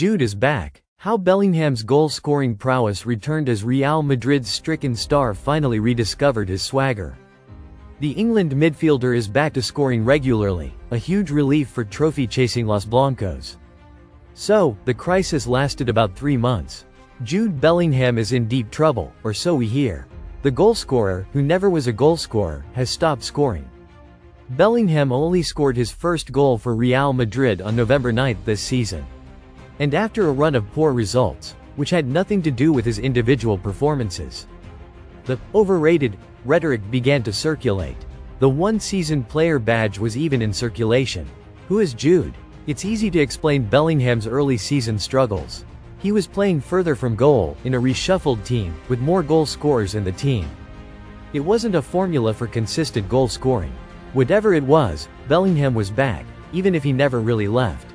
Jude is back. How Bellingham's goal-scoring prowess returned as Real Madrid's stricken star finally rediscovered his swagger. The England midfielder is back to scoring regularly, a huge relief for trophy-chasing Los Blancos. So, the crisis lasted about 3 months. Jude Bellingham is in deep trouble, or so we hear. The goalscorer, who never was a goalscorer, has stopped scoring. Bellingham only scored his first goal for Real Madrid on November 9 this season. And after a run of poor results, which had nothing to do with his individual performances. The overrated rhetoric began to circulate. The one-season player badge was even in circulation. Who is Jude? It's easy to explain Bellingham's early season struggles. He was playing further from goal, in a reshuffled team, with more goal scorers in the team. It wasn't a formula for consistent goal scoring. Whatever it was, Bellingham was back, even if he never really left.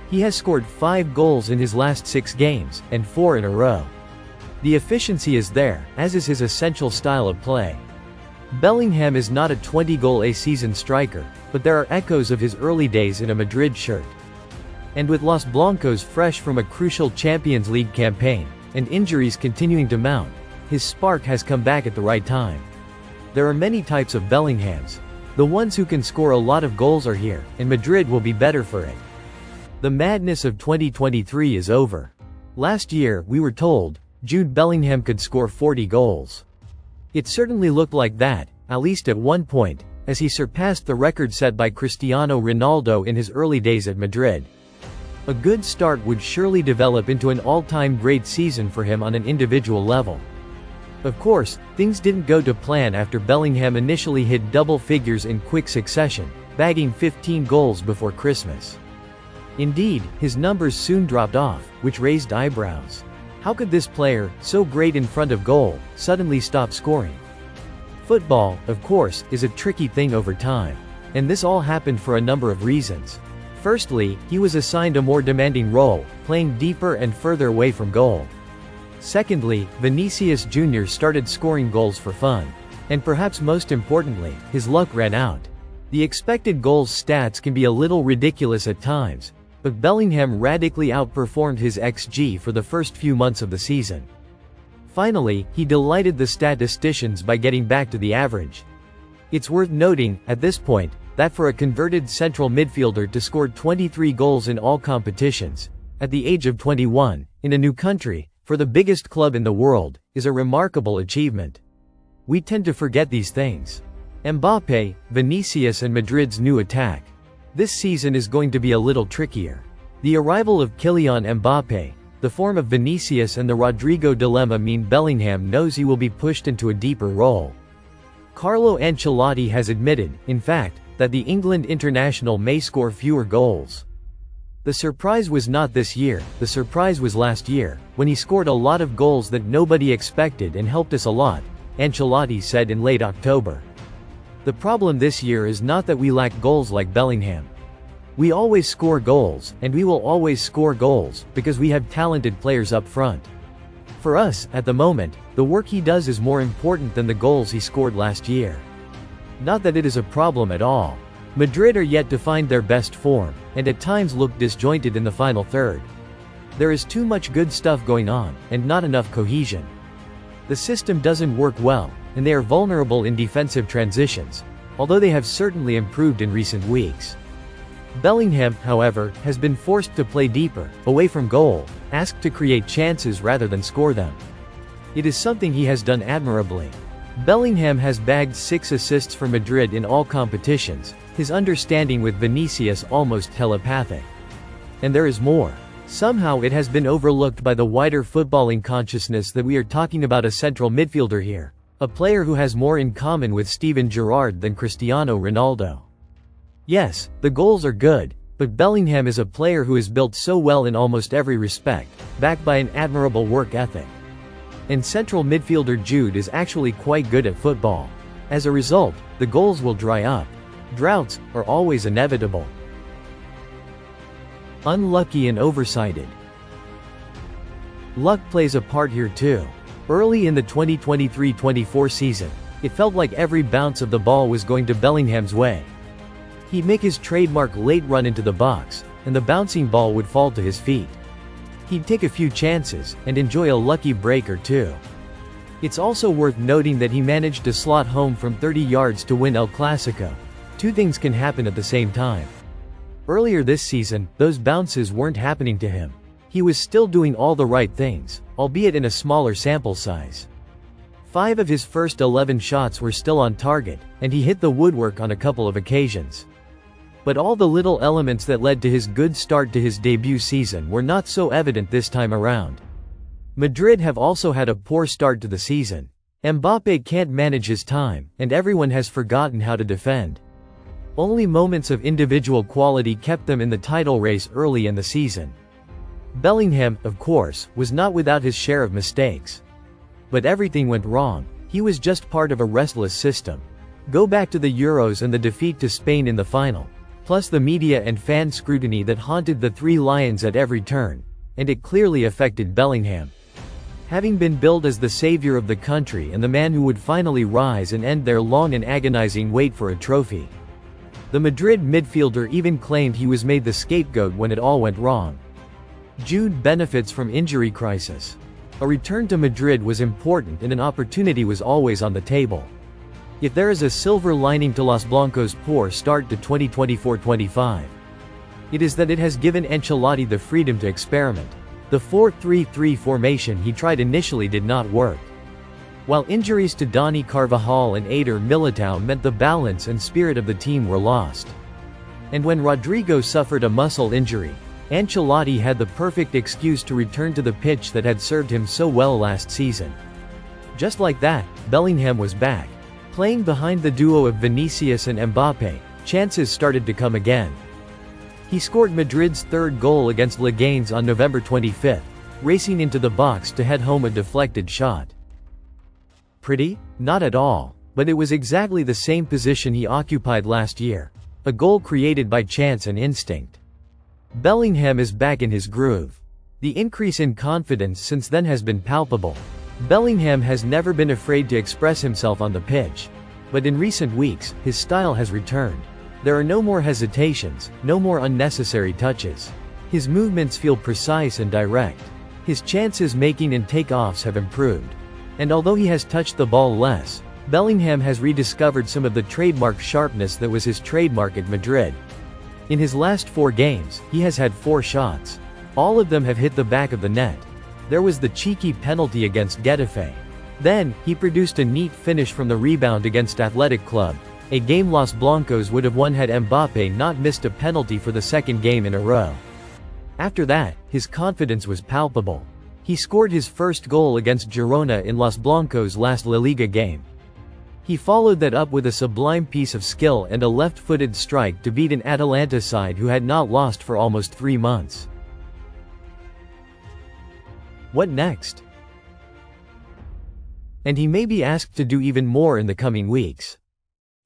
He has scored 5 goals in his last 6 games, and 4 in a row. The efficiency is there, as is his essential style of play. Bellingham is not a 20-goal-a-season striker, but there are echoes of his early days in a Madrid shirt. And with Los Blancos fresh from a crucial Champions League campaign, and injuries continuing to mount, his spark has come back at the right time. There are many types of Bellinghams. The ones who can score a lot of goals are here, and Madrid will be better for it. The madness of 2023 is over. Last year, we were told, Jude Bellingham could score 40 goals. It certainly looked like that, at least at one point, as he surpassed the record set by Cristiano Ronaldo in his early days at Madrid. A good start would surely develop into an all-time great season for him on an individual level. Of course, things didn't go to plan after Bellingham initially hit double figures in quick succession, bagging 15 goals before Christmas. Indeed, his numbers soon dropped off, which raised eyebrows. How could this player, so great in front of goal, suddenly stop scoring? Football, of course, is a tricky thing over time. And this all happened for a number of reasons. Firstly, he was assigned a more demanding role, playing deeper and further away from goal. Secondly, Vinicius Jr. started scoring goals for fun. And perhaps most importantly, his luck ran out. The expected goals stats can be a little ridiculous at times, but Bellingham radically outperformed his XG for the first few months of the season. Finally, he delighted the statisticians by getting back to the average. It's worth noting, at this point, that for a converted central midfielder to score 23 goals in all competitions, at the age of 21, in a new country, for the biggest club in the world, is a remarkable achievement. We tend to forget these things. Mbappé, Vinicius and Madrid's new attack. This season is going to be a little trickier. The arrival of Kylian Mbappé, the form of Vinicius and the Rodrigo dilemma mean Bellingham knows he will be pushed into a deeper role. Carlo Ancelotti has admitted, in fact, that the England international may score fewer goals. The surprise was not this year, the surprise was last year, when he scored a lot of goals that nobody expected and helped us a lot, Ancelotti said in late October. The problem this year is not that we lack goals like Bellingham. We always score goals, and we will always score goals, because we have talented players up front. For us, at the moment, the work he does is more important than the goals he scored last year. Not that it is a problem at all. Madrid are yet to find their best form, and at times look disjointed in the final third. There is too much good stuff going on, and not enough cohesion. The system doesn't work well, and they are vulnerable in defensive transitions, although they have certainly improved in recent weeks. Bellingham, however, has been forced to play deeper, away from goal, asked to create chances rather than score them. It is something he has done admirably. Bellingham has bagged 6 assists for Madrid in all competitions, his understanding with Vinicius almost telepathic. And there is more. Somehow it has been overlooked by the wider footballing consciousness that we are talking about a central midfielder here, a player who has more in common with Steven Gerrard than Cristiano Ronaldo. Yes, the goals are good, but Bellingham is a player who is built so well in almost every respect, backed by an admirable work ethic. And central midfielder Jude is actually quite good at football. As a result, the goals will dry up. Droughts are always inevitable. Unlucky and oversighted. Luck plays a part here too. Early in the 2023-24 season, it felt like every bounce of the ball was going to Bellingham's way. He'd make his trademark late run into the box, and the bouncing ball would fall to his feet. He'd take a few chances, and enjoy a lucky break or two. It's also worth noting that he managed to slot home from 30 yards to win El Clasico. Two things can happen at the same time. Earlier this season, those bounces weren't happening to him. He was still doing all the right things, albeit in a smaller sample size. 5 of his first 11 shots were still on target, and he hit the woodwork on a couple of occasions. But all the little elements that led to his good start to his debut season were not so evident this time around. Madrid have also had a poor start to the season. Mbappé can't manage his time, and everyone has forgotten how to defend. Only moments of individual quality kept them in the title race early in the season. Bellingham, of course, was not without his share of mistakes. But everything went wrong. He was just part of a restless system. Go back to the Euros and the defeat to Spain in the final, plus the media and fan scrutiny that haunted the Three Lions at every turn, and it clearly affected Bellingham. Having been billed as the savior of the country and the man who would finally rise and end their long and agonizing wait for a trophy. The Madrid midfielder even claimed he was made the scapegoat when it all went wrong. Jude benefits from injury crisis. A return to Madrid was important and an opportunity was always on the table. If there is a silver lining to Los Blancos' poor start to 2024-25, it is that it has given Ancelotti the freedom to experiment. The 4-3-3 formation he tried initially did not work. While injuries to Dani Carvajal and Eder Militao meant the balance and spirit of the team were lost. And when Rodrigo suffered a muscle injury, Ancelotti had the perfect excuse to return to the pitch that had served him so well last season. Just like that, Bellingham was back. Playing behind the duo of Vinicius and Mbappé, chances started to come again. He scored Madrid's third goal against Leganes on November 25, racing into the box to head home a deflected shot. Pretty? Not at all, but it was exactly the same position he occupied last year. A goal created by chance and instinct. Bellingham is back in his groove. The increase in confidence since then has been palpable. Bellingham has never been afraid to express himself on the pitch. But in recent weeks, his style has returned. There are no more hesitations, no more unnecessary touches. His movements feel precise and direct. His chances making and takeoffs have improved. And although he has touched the ball less, Bellingham has rediscovered some of the trademark sharpness that was his trademark at Madrid. In his last 4 games, he has had 4 shots. All of them have hit the back of the net. There was the cheeky penalty against Getafe. Then, he produced a neat finish from the rebound against Athletic Club, a game Los Blancos would have won had Mbappé not missed a penalty for the second game in a row. After that, his confidence was palpable. He scored his first goal against Girona in Los Blancos' last La Liga game. He followed that up with a sublime piece of skill and a left-footed strike to beat an Atalanta side who had not lost for almost 3 months. What next? And he may be asked to do even more in the coming weeks.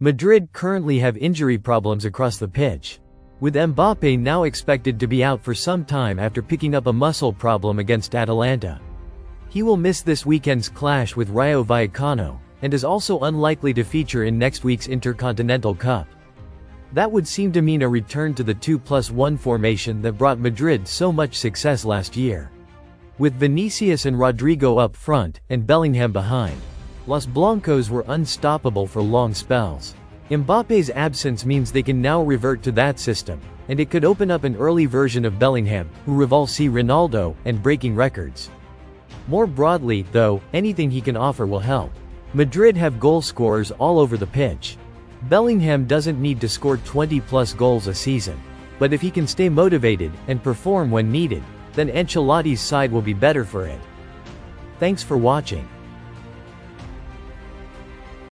Madrid currently have injury problems across the pitch, with Mbappé now expected to be out for some time after picking up a muscle problem against Atalanta. He will miss this weekend's clash with Rayo Vallecano, and is also unlikely to feature in next week's Intercontinental Cup. That would seem to mean a return to the 2+1 formation that brought Madrid so much success last year. With Vinicius and Rodrigo up front, and Bellingham behind, Los Blancos were unstoppable for long spells. Mbappé's absence means they can now revert to that system, and it could open up an early version of Bellingham, who rivals Ronaldo, and breaking records. More broadly, though, anything he can offer will help. Madrid have goal scorers all over the pitch. Bellingham doesn't need to score 20+ goals a season. But if he can stay motivated, and perform when needed, then Ancelotti's side will be better for it. Thanks for watching.